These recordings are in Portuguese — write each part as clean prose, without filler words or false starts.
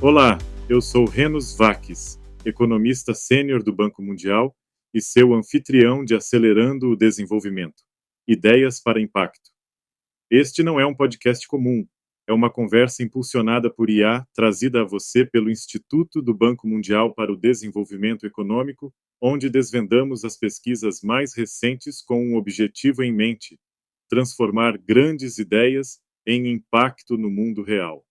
Olá, eu sou Renos Vakis, economista sênior do Banco Mundial e seu anfitrião de Acelerando o Desenvolvimento. Ideias para Impacto. Este não é um podcast comum, é uma conversa impulsionada por IA, trazida a você pelo Instituto do Banco Mundial para o Desenvolvimento Econômico, onde desvendamos as pesquisas mais recentes com um objetivo em mente: transformar grandes ideias em impacto no mundo real.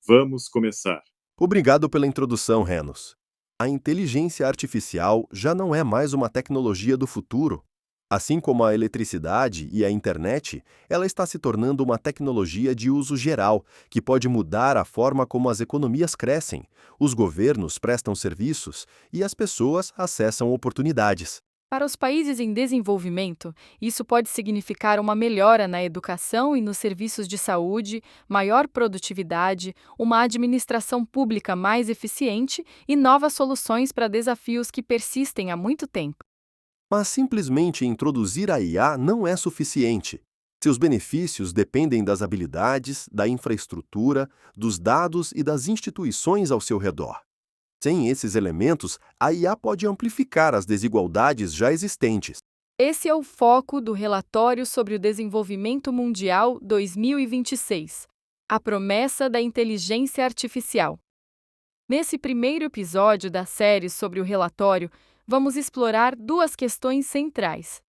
Vamos começar. Obrigado pela introdução, Renos. A inteligência artificial já não é mais uma tecnologia do futuro. Assim como a eletricidade e a internet, ela está se tornando uma tecnologia de uso geral, que pode mudar a forma como as economias crescem, os governos prestam serviços e as pessoas acessam oportunidades. Para os países em desenvolvimento, isso pode significar uma melhora na educação e nos serviços de saúde, maior produtividade, uma administração pública mais eficiente e novas soluções para desafios que persistem há muito tempo. Mas simplesmente introduzir a IA não é suficiente. Seus benefícios dependem das habilidades, da infraestrutura, dos dados e das instituições ao seu redor. Sem esses elementos, a IA pode amplificar as desigualdades já existentes. Esse é o foco do Relatório sobre o Desenvolvimento Mundial 2026, a promessa da inteligência artificial. Nesse primeiro episódio da série sobre o relatório, vamos explorar duas questões centrais.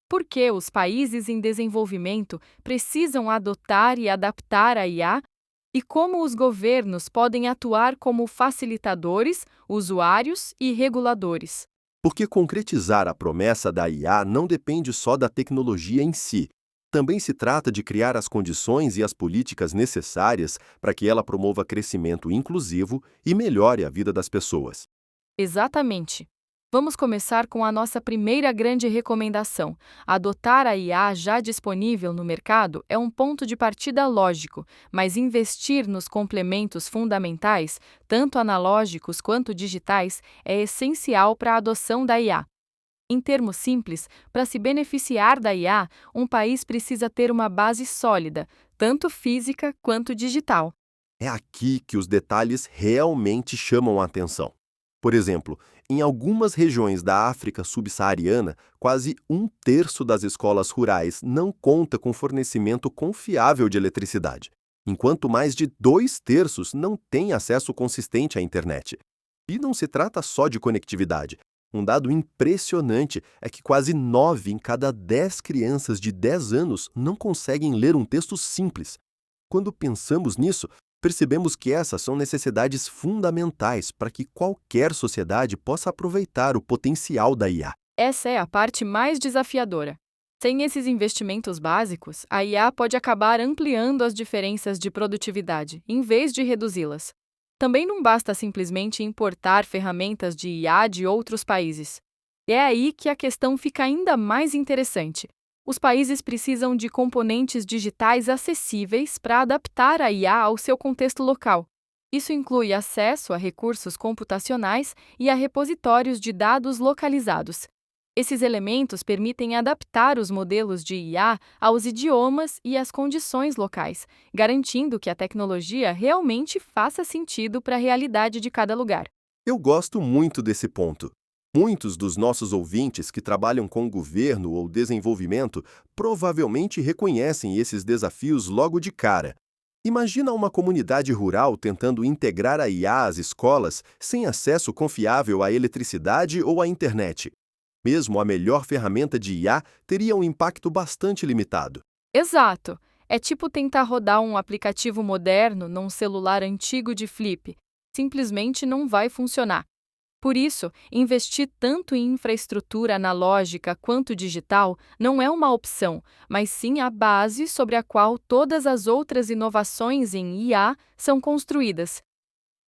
Por que os países em desenvolvimento precisam adotar e adaptar a IA e como os governos podem atuar como facilitadores, usuários e reguladores. Porque concretizar a promessa da IA não depende só da tecnologia em si. Também se trata de criar as condições e as políticas necessárias para que ela promova crescimento inclusivo e melhore a vida das pessoas. Exatamente. Vamos começar com a nossa primeira grande recomendação. Adotar a IA já disponível no mercado é um ponto de partida lógico, mas investir nos complementos fundamentais, tanto analógicos quanto digitais, é essencial para a adoção da IA. Em termos simples, para se beneficiar da IA, um país precisa ter uma base sólida, tanto física quanto digital. É aqui que os detalhes realmente chamam a atenção. Por exemplo, em algumas regiões da África subsaariana, quase um terço das escolas rurais não conta com fornecimento confiável de eletricidade, enquanto mais de 2/3 não têm acesso consistente à internet. E não se trata só de conectividade. Um dado impressionante é que quase 9 em cada 10 crianças de 10 anos não conseguem ler um texto simples. Quando pensamos nisso, percebemos que essas são necessidades fundamentais para que qualquer sociedade possa aproveitar o potencial da IA. Essa é a parte mais desafiadora. Sem esses investimentos básicos, a IA pode acabar ampliando as diferenças de produtividade, em vez de reduzi-las. Também não basta simplesmente importar ferramentas de IA de outros países. É aí que a questão fica ainda mais interessante. Os países precisam de componentes digitais acessíveis para adaptar a IA ao seu contexto local. Isso inclui acesso a recursos computacionais e a repositórios de dados localizados. Esses elementos permitem adaptar os modelos de IA aos idiomas e às condições locais, garantindo que a tecnologia realmente faça sentido para a realidade de cada lugar. Eu gosto muito desse ponto. Muitos dos nossos ouvintes que trabalham com governo ou desenvolvimento provavelmente reconhecem esses desafios logo de cara. Imagina uma comunidade rural tentando integrar a IA às escolas sem acesso confiável à eletricidade ou à internet. Mesmo a melhor ferramenta de IA teria um impacto bastante limitado. Exato! É tipo tentar rodar um aplicativo moderno num celular antigo de flip. Simplesmente não vai funcionar. Por isso, investir tanto em infraestrutura analógica quanto digital não é uma opção, mas sim a base sobre a qual todas as outras inovações em IA são construídas.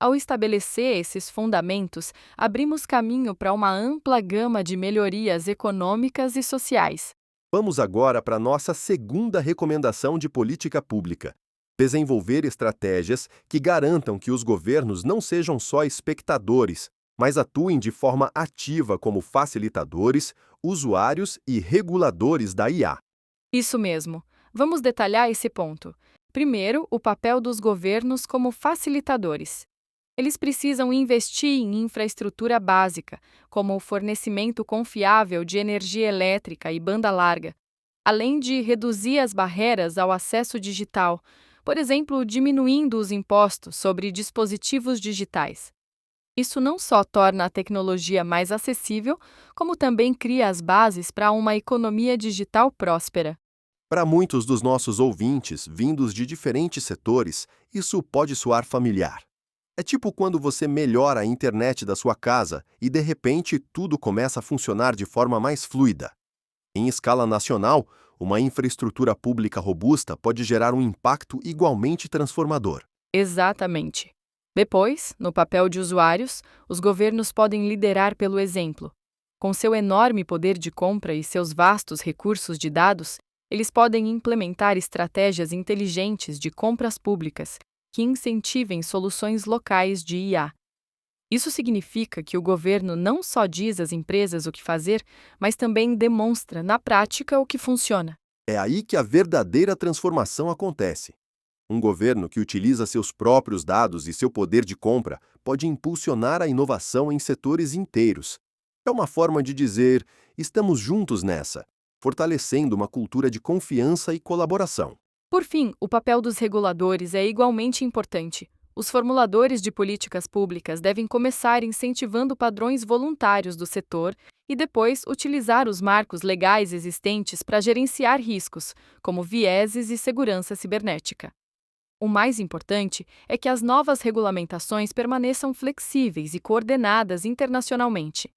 Ao estabelecer esses fundamentos, abrimos caminho para uma ampla gama de melhorias econômicas e sociais. Vamos agora para a nossa segunda recomendação de política pública: desenvolver estratégias que garantam que os governos não sejam só espectadores, mas atuem de forma ativa como facilitadores, usuários e reguladores da IA. Isso mesmo. Vamos detalhar esse ponto. Primeiro, o papel dos governos como facilitadores. Eles precisam investir em infraestrutura básica, como o fornecimento confiável de energia elétrica e banda larga, além de reduzir as barreiras ao acesso digital, por exemplo, diminuindo os impostos sobre dispositivos digitais. Isso não só torna a tecnologia mais acessível, como também cria as bases para uma economia digital próspera. Para muitos dos nossos ouvintes, vindos de diferentes setores, isso pode soar familiar. É tipo quando você melhora a internet da sua casa e, de repente, tudo começa a funcionar de forma mais fluida. Em escala nacional, uma infraestrutura pública robusta pode gerar um impacto igualmente transformador. Exatamente. Depois, no papel de usuários, os governos podem liderar pelo exemplo. Com seu enorme poder de compra e seus vastos recursos de dados, eles podem implementar estratégias inteligentes de compras públicas que incentivem soluções locais de IA. Isso significa que o governo não só diz às empresas o que fazer, mas também demonstra na prática o que funciona. É aí que a verdadeira transformação acontece. Um governo que utiliza seus próprios dados e seu poder de compra pode impulsionar a inovação em setores inteiros. É uma forma de dizer: estamos juntos nessa, fortalecendo uma cultura de confiança e colaboração. Por fim, o papel dos reguladores é igualmente importante. Os formuladores de políticas públicas devem começar incentivando padrões voluntários do setor e depois utilizar os marcos legais existentes para gerenciar riscos, como vieses e segurança cibernética. O mais importante é que as novas regulamentações permaneçam flexíveis e coordenadas internacionalmente.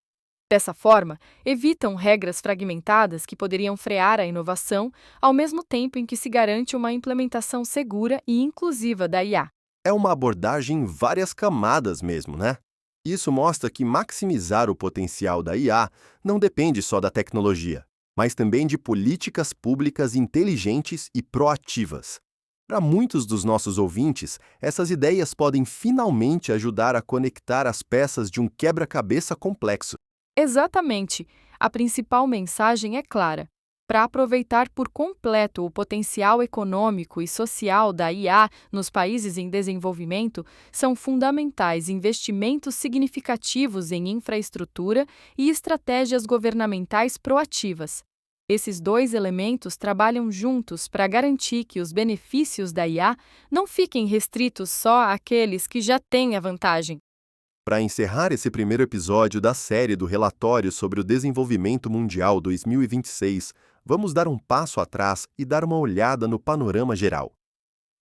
Dessa forma, evitam regras fragmentadas que poderiam frear a inovação, ao mesmo tempo em que se garante uma implementação segura e inclusiva da IA. É uma abordagem em várias camadas mesmo, né? Isso mostra que maximizar o potencial da IA não depende só da tecnologia, mas também de políticas públicas inteligentes e proativas. Para muitos dos nossos ouvintes, essas ideias podem finalmente ajudar a conectar as peças de um quebra-cabeça complexo. Exatamente. A principal mensagem é clara. Para aproveitar por completo o potencial econômico e social da IA nos países em desenvolvimento, são fundamentais investimentos significativos em infraestrutura e estratégias governamentais proativas. Esses dois elementos trabalham juntos para garantir que os benefícios da IA não fiquem restritos só àqueles que já têm a vantagem. Para encerrar esse primeiro episódio da série do Relatório sobre o Desenvolvimento Mundial 2026, vamos dar um passo atrás e dar uma olhada no panorama geral.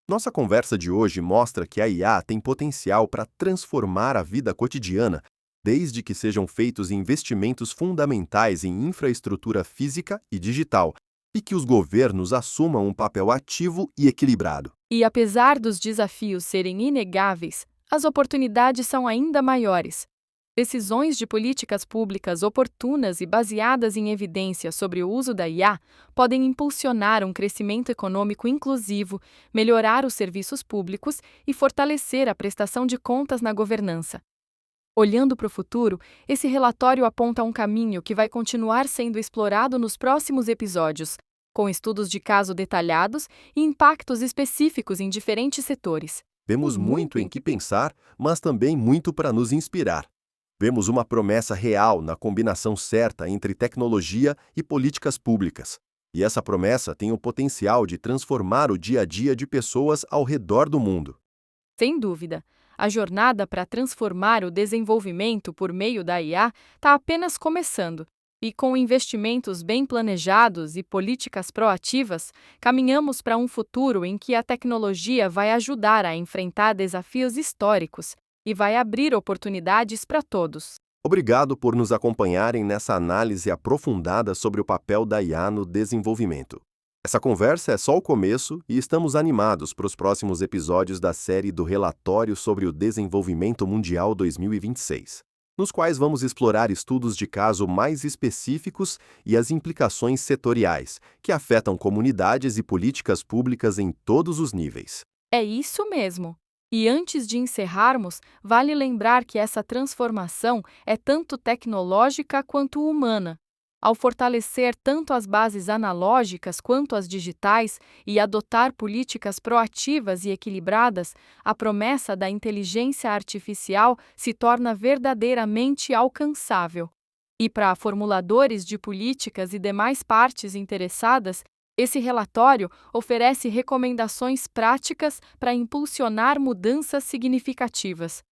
Nossa conversa de hoje mostra que a IA tem potencial para transformar a vida cotidiana, desde que sejam feitos investimentos fundamentais em infraestrutura física e digital, e que os governos assumam um papel ativo e equilibrado. E apesar dos desafios serem inegáveis, as oportunidades são ainda maiores. Decisões de políticas públicas oportunas e baseadas em evidência sobre o uso da IA podem impulsionar um crescimento econômico inclusivo, melhorar os serviços públicos e fortalecer a prestação de contas na governança. Olhando para o futuro, esse relatório aponta um caminho que vai continuar sendo explorado nos próximos episódios, com estudos de caso detalhados e impactos específicos em diferentes setores. Vemos muito em que pensar, mas também muito para nos inspirar. Vemos uma promessa real na combinação certa entre tecnologia e políticas públicas. E essa promessa tem o potencial de transformar o dia a dia de pessoas ao redor do mundo. Sem dúvida, a jornada para transformar o desenvolvimento por meio da IA está apenas começando. E com investimentos bem planejados e políticas proativas, caminhamos para um futuro em que a tecnologia vai ajudar a enfrentar desafios históricos e vai abrir oportunidades para todos. Obrigado por nos acompanharem nessa análise aprofundada sobre o papel da IA no desenvolvimento. Essa conversa é só o começo e estamos animados para os próximos episódios da série do Relatório sobre o Desenvolvimento Mundial 2026. Nos quais vamos explorar estudos de caso mais específicos e as implicações setoriais, que afetam comunidades e políticas públicas em todos os níveis. É isso mesmo! E antes de encerrarmos, vale lembrar que essa transformação é tanto tecnológica quanto humana. Ao fortalecer tanto as bases analógicas quanto as digitais e adotar políticas proativas e equilibradas, a promessa da inteligência artificial se torna verdadeiramente alcançável. E para formuladores de políticas e demais partes interessadas, esse relatório oferece recomendações práticas para impulsionar mudanças significativas.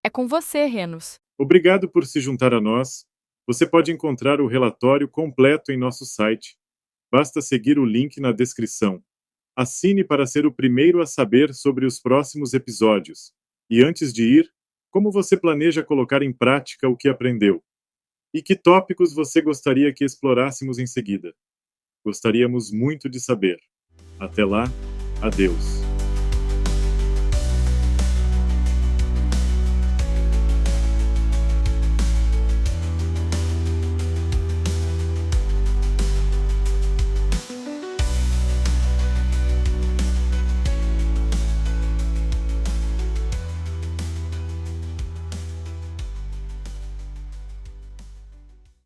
É com você, Renos. Obrigado por se juntar a nós. Você pode encontrar o relatório completo em nosso site. Basta seguir o link na descrição. Assine para ser o primeiro a saber sobre os próximos episódios. E antes de ir, como você planeja colocar em prática o que aprendeu? E que tópicos você gostaria que explorássemos em seguida? Gostaríamos muito de saber. Até lá, adeus.